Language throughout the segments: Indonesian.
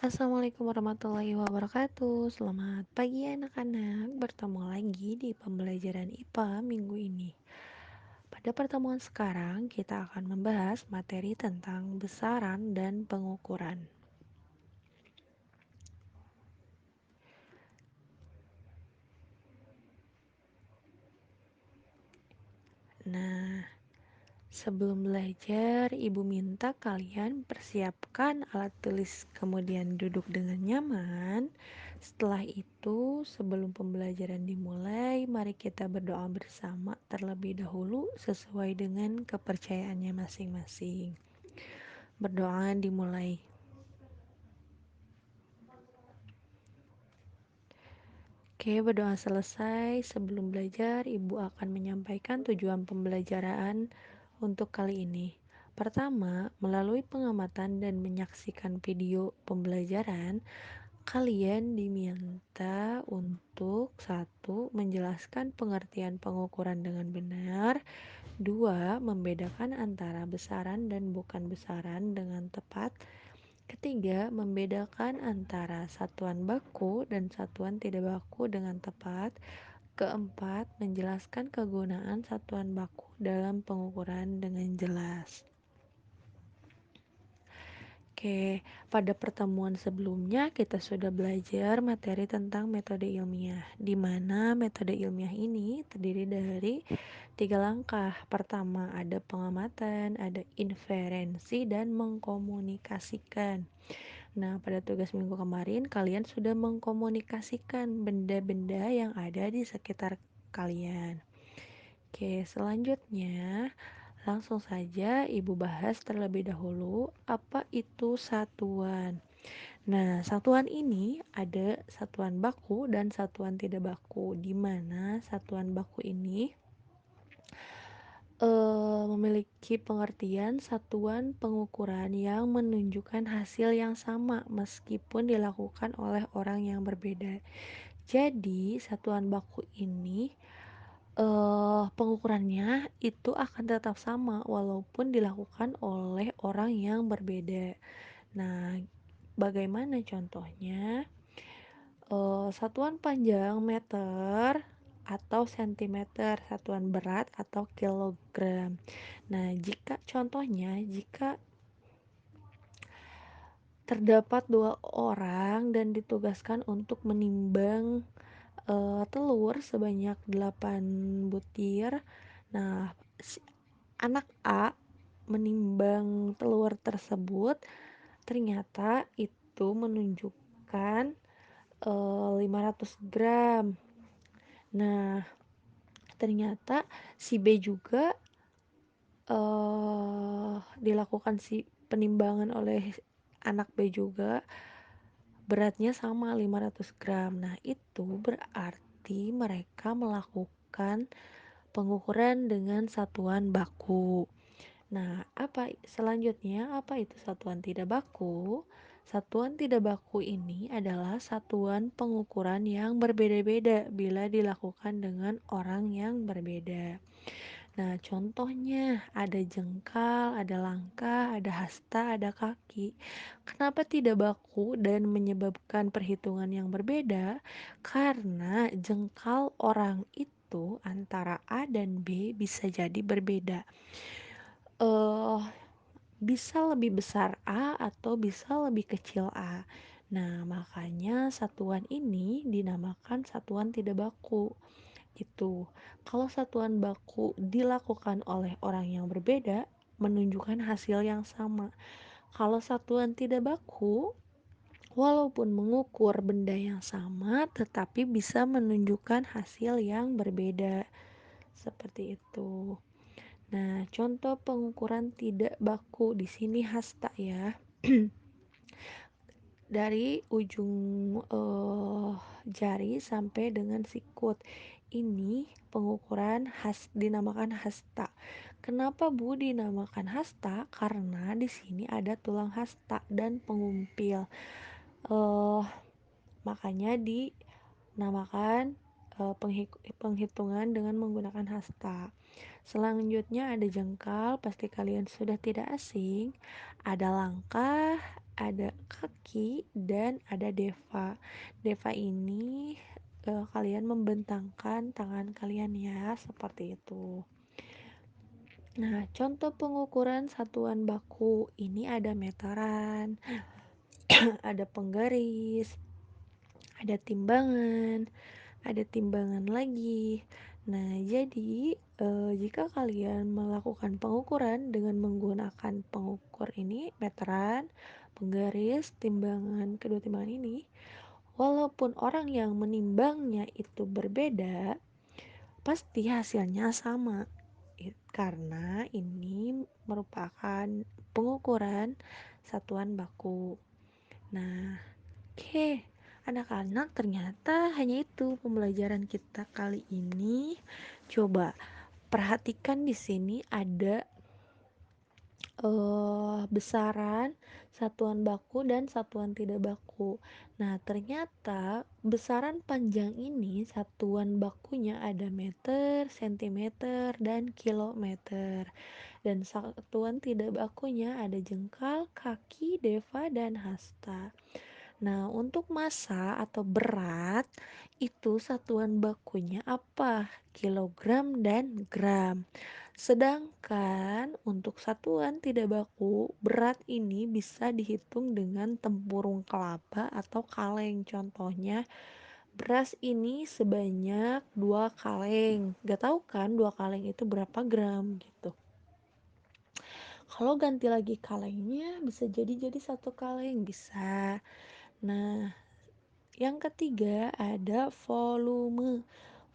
Assalamualaikum warahmatullahi wabarakatuh. Selamat pagi anak-anak. Bertemu lagi di pembelajaran IPA minggu ini. Pada pertemuan sekarang kita akan membahas materi tentang besaran dan pengukuran. Nah, sebelum belajar, Ibu minta kalian persiapkan alat tulis, kemudian duduk dengan nyaman. Setelah itu, sebelum pembelajaran dimulai, mari kita berdoa bersama terlebih dahulu sesuai dengan kepercayaannya masing-masing. Berdoa dimulai. Oke, berdoa selesai. Sebelum belajar, Ibu akan menyampaikan tujuan pembelajaran untuk kali ini. Pertama, melalui pengamatan dan menyaksikan video pembelajaran, kalian diminta untuk satu, menjelaskan pengertian pengukuran dengan benar. Dua, membedakan antara besaran dan bukan besaran dengan tepat. Ketiga, membedakan antara satuan baku dan satuan tidak baku dengan tepat. Keempat, menjelaskan kegunaan satuan baku dalam pengukuran dengan jelas. Oke, pada pertemuan sebelumnya kita sudah belajar materi tentang metode ilmiah, di mana metode ilmiah ini terdiri dari 3 langkah. Pertama, ada pengamatan, ada inferensi, dan mengkomunikasikan. Nah, pada tugas minggu kemarin kalian sudah mengkomunikasikan benda-benda yang ada di sekitar kalian. Oke, selanjutnya langsung saja Ibu bahas terlebih dahulu apa itu satuan. Nah, satuan ini ada satuan baku dan satuan tidak baku, di mana satuan baku ini memiliki pengertian satuan pengukuran yang menunjukkan hasil yang sama meskipun dilakukan oleh orang yang berbeda. Jadi, satuan baku ini pengukurannya itu akan tetap sama walaupun dilakukan oleh orang yang berbeda. Nah, bagaimana contohnya? Satuan panjang meter atau sentimeter, satuan berat atau kilogram. Nah, jika terdapat 2 orang dan ditugaskan untuk menimbang telur sebanyak 8 butir. Nah, anak A menimbang telur tersebut, ternyata itu menunjukkan 500 gram. Nah, ternyata si B juga dilakukan si penimbangan oleh anak B juga, beratnya sama 500 gram. Nah, itu berarti mereka melakukan pengukuran dengan satuan baku. Nah, selanjutnya apa itu satuan tidak baku? Satuan tidak baku ini adalah satuan pengukuran yang berbeda-beda bila dilakukan dengan orang yang berbeda. Nah, contohnya ada jengkal, ada langkah, ada hasta, ada kaki. Kenapa tidak baku dan menyebabkan perhitungan yang berbeda? Karena jengkal orang itu antara A dan B bisa jadi berbeda. Eh, Bisa lebih besar A atau bisa lebih kecil A. Nah, makanya satuan ini dinamakan satuan tidak baku. Itu. Kalau satuan baku dilakukan oleh orang yang berbeda, menunjukkan hasil yang sama. Kalau satuan tidak baku, walaupun mengukur benda yang sama, tetapi bisa menunjukkan hasil yang berbeda. Seperti itu. Nah, contoh pengukuran tidak baku di sini hasta ya. Dari ujung jari sampai dengan sikut. Ini pengukuran dinamakan hasta. Kenapa Bu dinamakan hasta? Karena di sini ada tulang hasta dan pengumpil. Uh, Makanya dinamakan penghitungan dengan menggunakan hasta. Selanjutnya ada jengkal, pasti kalian sudah tidak asing. Ada langkah, ada kaki, dan ada deva. Deva ini kalian membentangkan tangan kalian ya, seperti itu. Nah, contoh pengukuran satuan baku ini ada meteran, ada penggaris, ada timbangan, ada timbangan lagi. Nah, jadi jika kalian melakukan pengukuran dengan menggunakan pengukur ini, meteran, penggaris, timbangan, kedua timbangan ini, walaupun orang yang menimbangnya itu berbeda, pasti hasilnya sama. Karena ini merupakan pengukuran satuan baku. Nah, oke, anak-anak, ternyata hanya itu pembelajaran kita kali ini. Coba perhatikan, di sini ada besaran satuan baku dan satuan tidak baku. Nah, ternyata besaran panjang ini satuan bakunya ada meter, sentimeter, dan kilometer. Dan satuan tidak bakunya ada jengkal, kaki, deva, dan hasta. Nah, untuk massa atau berat itu satuan bakunya apa? Kilogram dan gram. Sedangkan untuk satuan tidak baku, berat ini bisa dihitung dengan tempurung kelapa atau kaleng. Contohnya, beras ini sebanyak 2 kaleng. Gak tahu kan 2 kaleng itu berapa gram gitu. Kalau ganti lagi kalengnya bisa jadi 1 kaleng bisa. Nah, yang ketiga ada volume.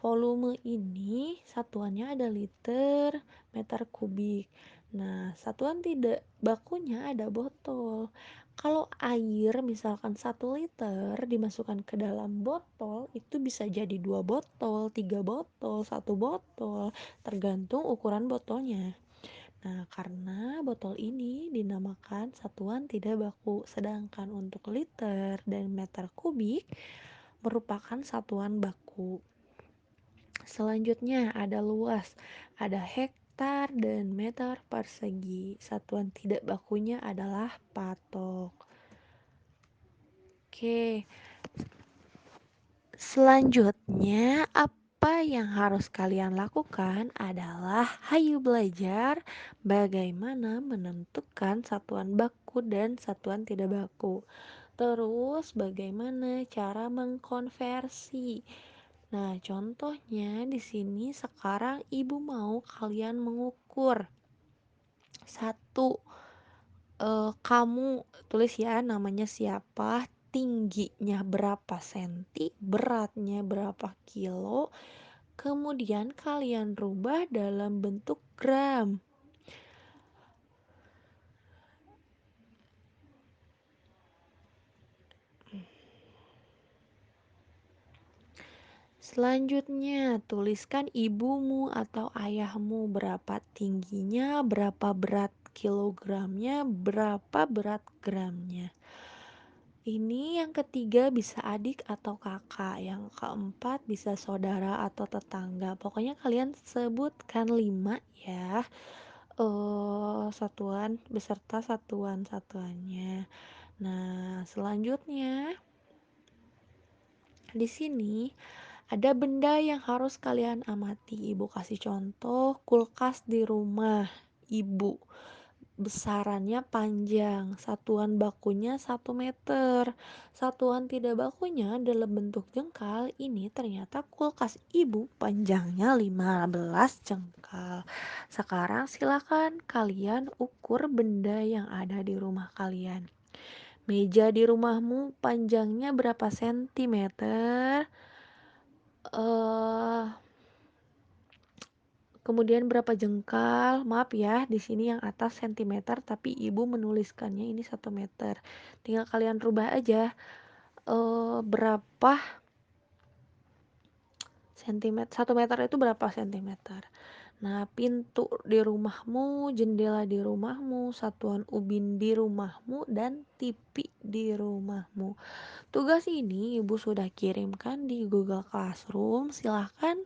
Volume ini satuannya ada liter, meter kubik. Nah, satuan tidak bakunya ada botol. Kalau air misalkan 1 liter dimasukkan ke dalam botol, itu bisa jadi 2 botol, 3 botol, 1 botol, tergantung ukuran botolnya. Nah, karena botol ini dinamakan satuan tidak baku, sedangkan untuk liter dan meter kubik merupakan satuan baku. Selanjutnya ada luas, ada hektar dan meter persegi. Satuan tidak bakunya adalah patok. Oke, selanjutnya apa yang harus kalian lakukan adalah hayu belajar bagaimana menentukan satuan baku dan satuan tidak baku. Terus bagaimana cara mengkonversi. Nah, contohnya di sini sekarang ibu mau kalian mengukur satu, kamu tulis ya namanya siapa, tingginya berapa senti, beratnya berapa kilo, kemudian kalian rubah dalam bentuk gram. Selanjutnya, tuliskan ibumu atau ayahmu berapa tingginya, berapa berat kilogramnya, berapa berat gramnya. Ini yang ketiga bisa adik atau kakak, yang keempat bisa saudara atau tetangga. Pokoknya kalian sebutkan 5 ya, satuan beserta satuan-satuannya. Nah, selanjutnya di sini ada benda yang harus kalian amati. Ibu kasih contoh kulkas di rumah ibu. Besarannya panjang, satuan bakunya 1 meter. Satuan tidak bakunya dalam bentuk jengkal, ini ternyata kulkas ibu panjangnya 15 jengkal. Sekarang silakan kalian ukur benda yang ada di rumah kalian. Meja di rumahmu panjangnya berapa sentimeter? eh Kemudian berapa jengkal? Maaf ya, di sini yang atas sentimeter, tapi ibu menuliskannya ini 1 meter. Tinggal kalian rubah aja berapa sentimeter. 1 meter itu berapa sentimeter? Nah, pintu di rumahmu, jendela di rumahmu, satuan ubin di rumahmu, dan TV di rumahmu. Tugas ini ibu sudah kirimkan di Google Classroom. Silahkan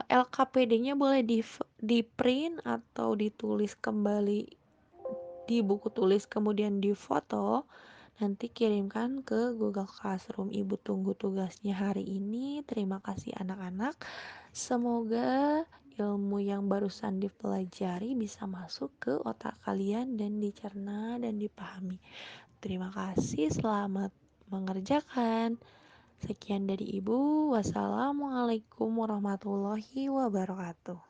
LKPD-nya boleh di print atau ditulis kembali di buku tulis kemudian difoto, nanti kirimkan ke Google Classroom. Ibu tunggu tugasnya hari ini. Terima kasih anak-anak. Semoga ilmu yang barusan dipelajari bisa masuk ke otak kalian dan dicerna dan dipahami. Terima kasih, selamat mengerjakan. Sekian dari Ibu. Wassalamualaikum warahmatullahi wabarakatuh.